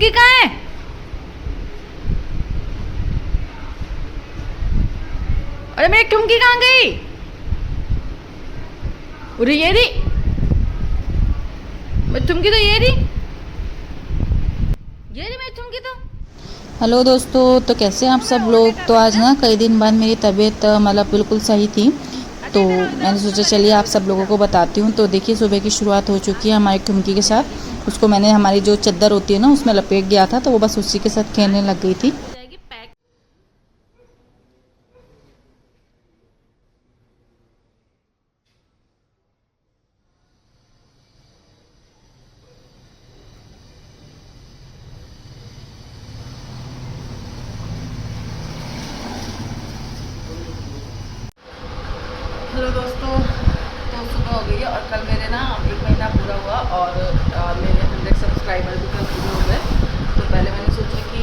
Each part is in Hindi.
ठुमकी कहाँ है? अरे मेरी ठुमकी कहाँ गई? अरे ये रही, मेरी ठुमकी तो ये रही मेरी ठुमकी तो। हेलो दोस्तों, तो कैसे हैं आप सब लोग। तो आज ना कई दिन बाद मेरी तबीयत मतलब बिल्कुल सही थी, तो मैंने सोचा चलिए आप सब लोगों को बताती हूँ। तो देखिए सुबह की शुरुआत हो चुकी है हमारी ठुमकी के साथ। उसको मैंने हमारी जो चादर होती है ना उसमें लपेट दिया था, तो वो बस उसी के साथ खेलने लग गई थी। हेलो दोस्तों, तो सुबह हो गई है और कल मेरे ना 1 महीना पूरा हुआ और मेरे 100 सब्सक्राइबर भी कल पूरे हो गए। तो पहले मैंने सोचा कि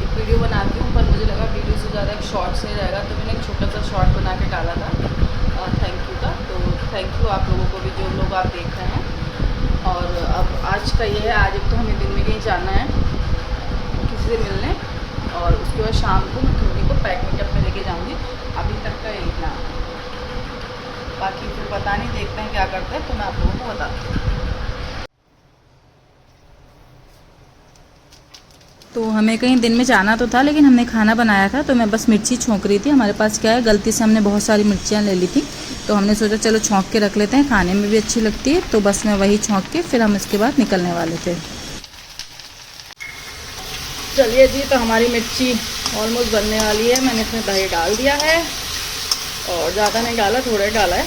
एक वीडियो बनाती हूँ, पर मुझे लगा वीडियो से ज़्यादा एक शॉर्ट सही रहेगा, तो मैंने एक छोटा सा शॉर्ट बना के डाला था थैंक यू का। तो थैंक यू आप लोगों को भी जो लोग आप देख रहे हैं। और अब आज का ये है, आज एक तो हमें दिन में कहीं जाना है किसी से मिलने, और उसके बाद शाम को मैं ठुमकी को पैक मेकअप में लेके जाऊँगी। अभी तक का यही प्लान है, बाकी फिर पता नहीं, देखते हैं क्या करते हैं, तो मैं आप लोगों को बताती हूँ। तो हमें कहीं दिन में जाना तो था, लेकिन हमने खाना बनाया था, तो मैं बस मिर्ची छौंक रही थी। हमारे पास क्या है, गलती से हमने बहुत सारी मिर्चियाँ ले ली थी, तो हमने सोचा चलो छौंक के रख लेते हैं, खाने में भी अच्छी लगती है। तो बस मैं वही छौंक के फिर हम इसके बाद निकलने वाले थे। चलिए जी, तो हमारी मिर्ची ऑलमोस्ट बनने वाली है। मैंने इसमें दही डाल दिया है और ज़्यादा नहीं डाला, थोड़ा ही डाला है।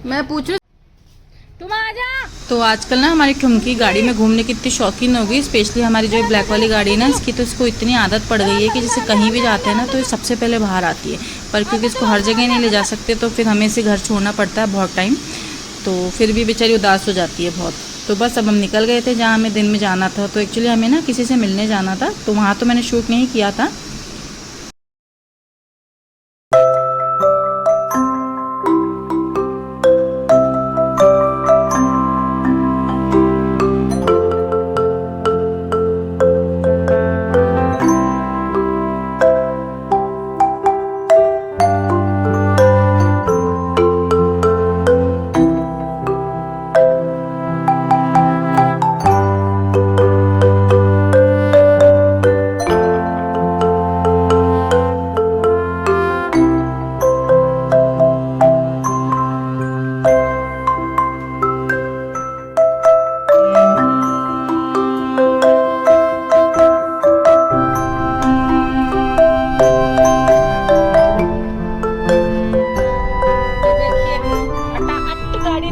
मैं पूछूं, तुम आ जा। तो आजकल ना हमारी ठुमकी गाड़ी में घूमने की इतनी शौकीन हो गई, स्पेशली हमारी जो ब्लैक वाली गाड़ी है ना इसकी, तो इसको इतनी आदत पड़ गई है कि जैसे कहीं भी जाते हैं ना तो ये सबसे पहले बाहर आती है। पर क्योंकि इसको हर जगह नहीं ले जा सकते, तो फिर हमें इसे घर छोड़ना पड़ता है बहुत टाइम, तो फिर भी बेचारी उदास हो जाती है बहुत। तो बस अब हम निकल गए थे जहाँ हमें दिन में जाना था। तो एक्चुअली हमें ना किसी से मिलने जाना था, तो वहाँ तो मैंने शूट नहीं किया था।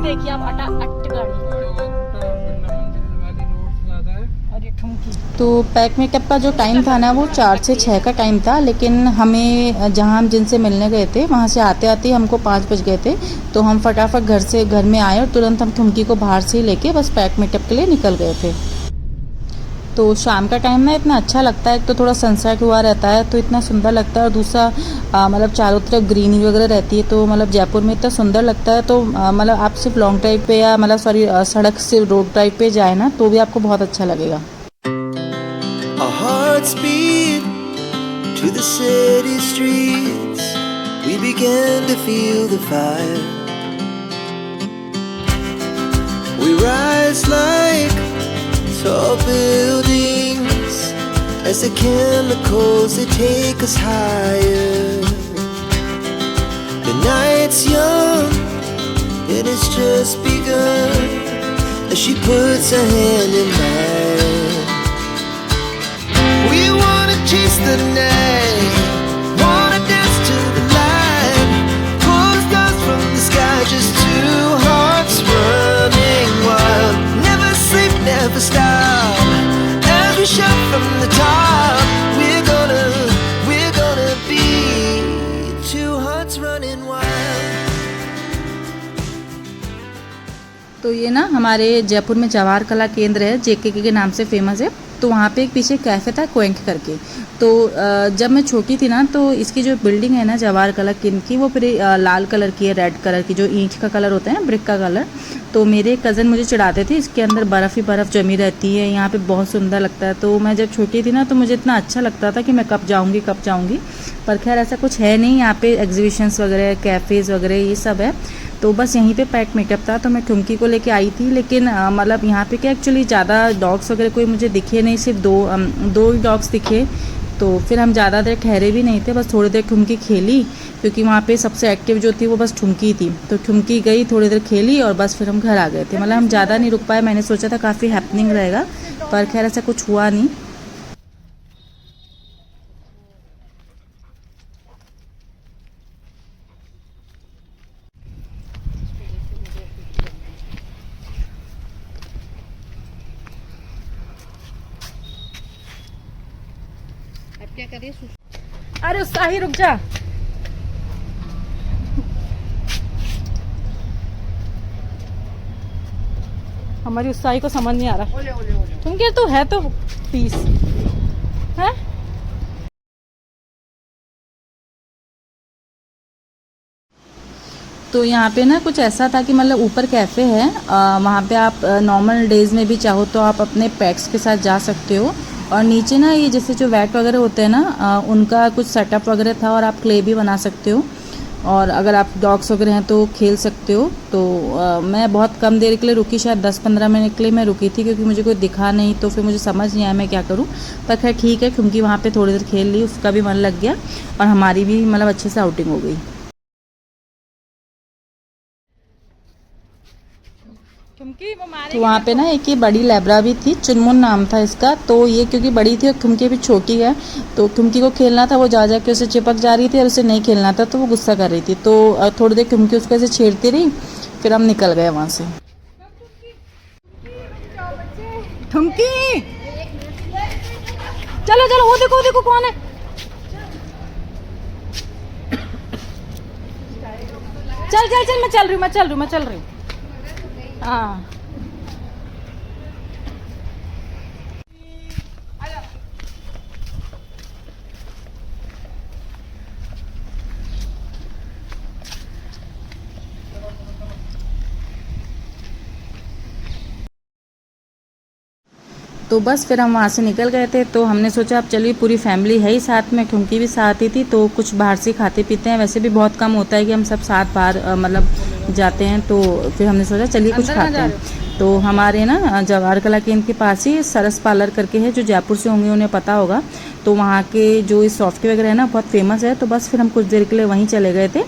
देखिए आप, अटा अट गाड़ी और ये ठुमकी। तो पैक मेकअप का जो टाइम था ना वो 4 से 6 का टाइम था, लेकिन हमें जहाँ हम जिनसे मिलने गए थे वहाँ से आते आते हमको 5 बज गए थे। तो हम फटाफट घर में आए और तुरंत हम ठुमकी को बाहर से ही लेके बस पैक मेकअप के लिए निकल गए थे। तो शाम का टाइम ना इतना अच्छा लगता है, एक तो थोड़ा सनसेट हुआ रहता है तो इतना सुंदर लगता है, और दूसरा मतलब चारों तरफ ग्रीनरी वगैरह रहती है, तो मतलब जयपुर में इतना सुंदर लगता है। तो मतलब आप सिर्फ लॉन्ग ड्राइव पे या मतलब सॉरी सड़क से रोड ड्राइव पे जाए ना तो भी आपको बहुत अच्छा लगेगा। Our hearts beat to the city streets. We began to feel the fire. We rise like tall buildings as the chemicals they take us higher. The night's young and it's just begun as she puts her hand in mine. We wanna chase the night, wanna dance to the light, pull stars from the sky, just two hearts running wild. Never sleep, never stop, as we shout from the top. We're gonna be two hearts running wild. तो ये ये ना हमारे जयपुर में जवाहर कला केंद्र है, जेके के नाम से फेमस है। तो वहाँ पे एक पीछे कैफ़े था क्वेंक करके। तो जब मैं छोटी थी ना तो इसकी जो बिल्डिंग है ना जवाहर कला केंद्र की, वो फिर लाल कलर की है, रेड कलर की, जो ईंट का कलर होता है ना, ब्रिक का कलर। तो मेरे कज़न मुझे चिढ़ाते थे, इसके अंदर बर्फ़ ही बर्फ़ जमी रहती है, यहाँ पे बहुत सुंदर लगता है। तो मैं जब छोटी थी ना तो मुझे इतना अच्छा लगता था कि मैं कब जाऊँगी कब जाऊँगी, पर खैर ऐसा कुछ है नहीं। यहाँ पे एग्जीबिशंस वगैरह, कैफ़ेज़ वगैरह ये सब है। तो बस यहीं पे पेट मीटअप था, तो मैं ठुमकी को लेके आई थी। लेकिन मतलब यहाँ पे क्या एक्चुअली ज़्यादा डॉग्स वगैरह कोई मुझे दिखे नहीं, सिर्फ दो ही डॉग्स दिखे। तो फिर हम ज़्यादा देर ठहरे भी नहीं थे, बस थोड़ी देर ठुमकी खेली, क्योंकि वहाँ पे सबसे एक्टिव जो थी वो बस ठुमकी थी। तो ठुमकी गई, थोड़ी देर खेली और बस फिर हम घर आ गए थे। मतलब हम ज़्यादा नहीं रुक पाए, मैंने सोचा था काफ़ी हैपनिंग रहेगा, पर खैर ऐसा कुछ हुआ नहीं। अब क्या करिए? अरे साही रुक जा। हमारी उत्साही को समझ नहीं आ रहा। तुम क्या तो है तो पीस है। तो यहाँ पे ना कुछ ऐसा था कि मतलब ऊपर कैफ़े है, वहाँ पे आप नॉर्मल डेज़ में भी चाहो तो आप अपने पेट्स के साथ जा सकते हो। और नीचे ना ये जैसे जो वैट वगैरह होते हैं ना, उनका कुछ सेटअप वगैरह था, और आप क्ले भी बना सकते हो, और अगर आप डॉग्स वगैरह हैं तो खेल सकते हो। तो मैं बहुत कम देर के लिए रुकी, शायद 10-15 मिनट के लिए मैं रुकी थी, क्योंकि मुझे कोई दिखा नहीं, तो फिर मुझे समझ नहीं आया मैं क्या करूं। पर खैर ठीक है, क्योंकि वहाँ पे थोड़ी देर खेल ली, उसका भी मन लग गया और हमारी भी मतलब अच्छे से आउटिंग हो गई। तो वहाँ पे ना एक ये बड़ी लैब्रा भी थी, चुनमुन नाम था इसका। तो ये क्योंकि बड़ी थी और ठुमकी भी छोटी है, तो ठुमकी को खेलना था, वो जा के उसे चिपक जा रही थी, और उसे नहीं खेलना था तो वो गुस्सा कर रही थी। तो थोड़ी देर ठुमकी उसको ऐसे छेड़ती रही, फिर हम निकल गए वहाँ से। ठुमकी चलो चलो, वो देखो देखो कौन है। चल चल चल, मैं चल रही हूँ। हाँ तो बस फिर हम वहाँ से निकल गए थे। तो हमने सोचा अब चलिए पूरी फैमिली है ही साथ में, ठुमकी भी साथ ही थी, तो कुछ बाहर से खाते पीते हैं। वैसे भी बहुत कम होता है कि हम सब साथ बाहर मतलब जाते हैं, तो फिर हमने सोचा चलिए कुछ खाते हैं। तो हमारे ना जवाहर कला केंद्र के पास ही सरस पार्लर करके है, जो जयपुर से होंगे उन्हें पता होगा। तो वहाँ के जो सॉफ्टी वगैरह है ना बहुत फेमस है। तो बस फिर हम कुछ देर के लिए वहीं चले गए थे,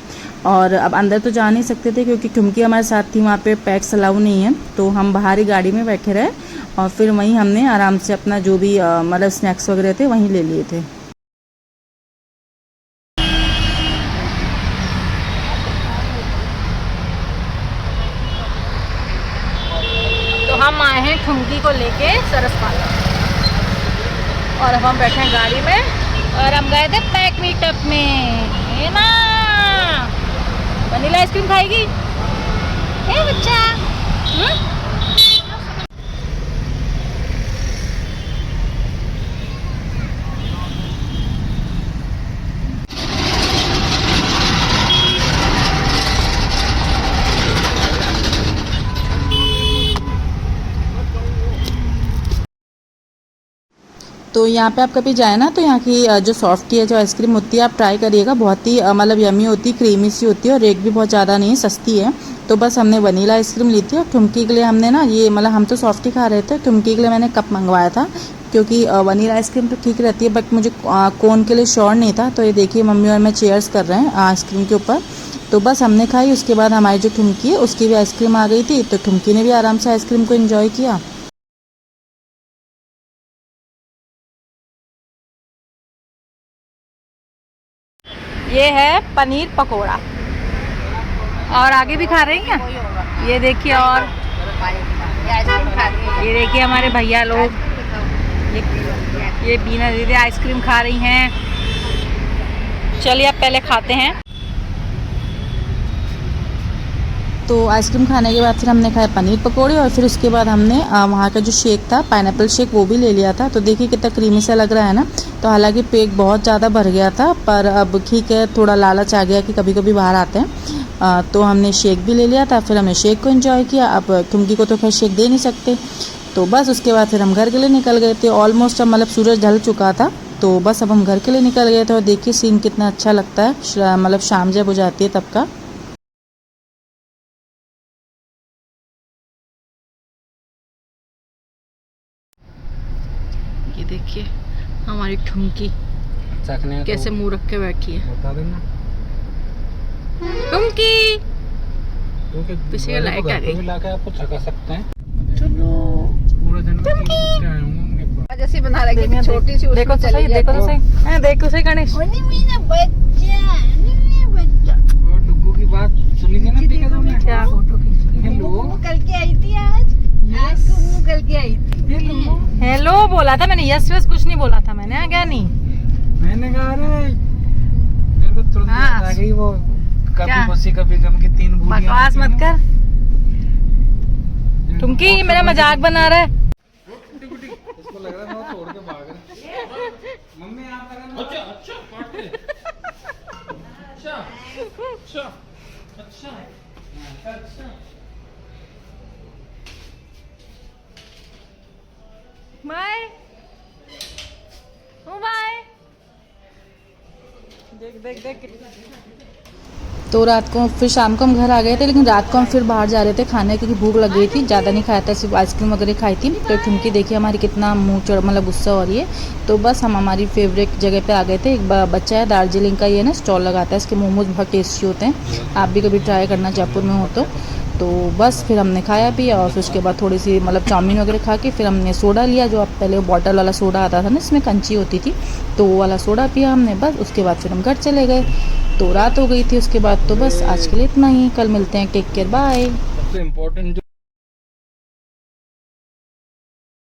और अब अंदर तो जा नहीं सकते थे क्योंकि ठुमकी हमारे साथ थी, वहाँ पे पेट्स अलाउ नहीं है। तो हम बाहर ही गाड़ी में बैठे रहे, और फिर वहीं हमने आराम से अपना जो भी मतलब स्नैक्स वगैरह थे वहीं ले लिए थे। तो हम आए हैं ठुमकी को लेके सरस पार्लर, और अब हम बैठे हैं गाड़ी में, और हम गए थे पैक मीटअप में। है ना, वनीला आइसक्रीम खाएगी ए बच्चा? तो यहाँ पे आप कभी जाए ना तो यहाँ की जो सॉफ्टी है, जो आइसक्रीम होती है, आप ट्राई करिएगा। बहुत ही मतलब यमी होती है, क्रीमी सी होती है, और रेट भी बहुत ज़्यादा नहीं है, सस्ती है। तो बस हमने वनीला आइसक्रीम ली थी, और ठुमकी के लिए हमने ना ये मतलब हम तो सॉफ्टी खा रहे थे, ठुमकी के लिए मैंने कप मंगवाया था, क्योंकि वनीला आइसक्रीम तो ठीक रहती है, बट मुझे कोन के लिए श्योर नहीं था। तो ये देखिए मम्मी और मैं चेयर्स कर रहे हैं आइसक्रीम के ऊपर। तो बस हमने खाई, उसके बाद हमारी जो ठुमकी है उसकी भी आइसक्रीम आ गई थी, तो ठुमकी ने भी आराम से आइसक्रीम को एंजॉय किया। ये है पनीर पकोड़ा, और आगे भी खा रहे हैं क्या? ये देखिए, और ये देखिए हमारे भैया लोग, ये बीना दीदी आइसक्रीम खा रही हैं। चलिए अब पहले खाते हैं। तो आइसक्रीम खाने के बाद फिर हमने खाए पनीर पकोड़े और फिर उसके बाद हमने वहाँ का जो शेक था पाइनएप्पल शेक वो भी ले लिया था। तो देखिए कितना क्रीमी सा लग रहा है ना। तो हालांकि पेट बहुत ज़्यादा भर गया था, पर अब ठीक है, थोड़ा लालच आ गया कि कभी कभी बाहर आते हैं। तो हमने शेक भी ले लिया था, फिर हमने शेक को एंजॉय किया। अब ठुमकी को तो खैर शेक दे नहीं सकते, तो बस उसके बाद फिर हम घर के लिए निकल गए थे। ऑलमोस्ट अब मतलब सूरज ढल चुका था, तो बस अब हम घर के लिए निकल गए थे। और देखिए सीन कितना अच्छा लगता है, मतलब शाम जब हो जाती है तब का। ये देखिए हमारी ठुमकी कैसे मुंह रख के बैठी है। बता देना ठुमकी पीछे लाइट आ गई। मिला के आपको थका सकते हैं। पूरा दिन जैसे बना रखी छोटी सी, देखो तो सही, देखो तो सही, देखो सही गणेश। डुग्गू की बात सुनी थी ना पीके तुमने? क्या फोटो खींच? हेलो कल के आई थी आज कुम्मू कल के आई थी। हेलो बोला था मैंने, यस वस कुछ नहीं बोला था मैंने, क्या नहीं मैंने कहा अरे मेरे को तुरंत याद आ गई वो कभी खुशी कभी गम की 3 बूंदियां। बकवास मत कर ठुमकी, ये मेरा मजाक बना रहा है। इसको लग रहा है मैं तोड़ के भाग रहा। मम्मी आप लगा। अच्छा अच्छा काट दे। अच्छा अच्छा अच्छा अच्छा। Bye bye. देख देख देख। तो रात को फिर शाम को हम घर आ गए थे, लेकिन रात को हम फिर बाहर जा रहे थे खाने, क्योंकि भूख लग गई थी। ज़्यादा नहीं खाया था, सिर्फ आइसक्रीम वगैरह खाई थी। तो ठुमकी देखिए हमारी कितना मुंह चढ़ मतलब गुस्सा हो रही है। तो बस हम हमारी फेवरेट जगह पे आ गए थे। एक बच्चा है दार्जिलिंग का, ये ना स्टॉल लगाता है, इसके मोमोज बहुत टेस्टी होते हैं। आप भी कभी ट्राई करना जयपुर में हो तो बस फिर हमने खाया पिया और फिर उसके बाद थोड़ी सी मतलब चाउमीन वगैरह खा के फिर हमने सोडा लिया, जो आप पहले बॉटल वाला सोडा आता था ना, इसमें कंची होती थी, तो वो वाला सोडा पिया हमने। बस उसके बाद फिर हम घर चले गए। तो रात हो गई थी उसके बाद। तो बस आज के लिए इतना ही, कल मिलते हैं, टेक केयर, बाय। सबसे इम्पोर्टेंट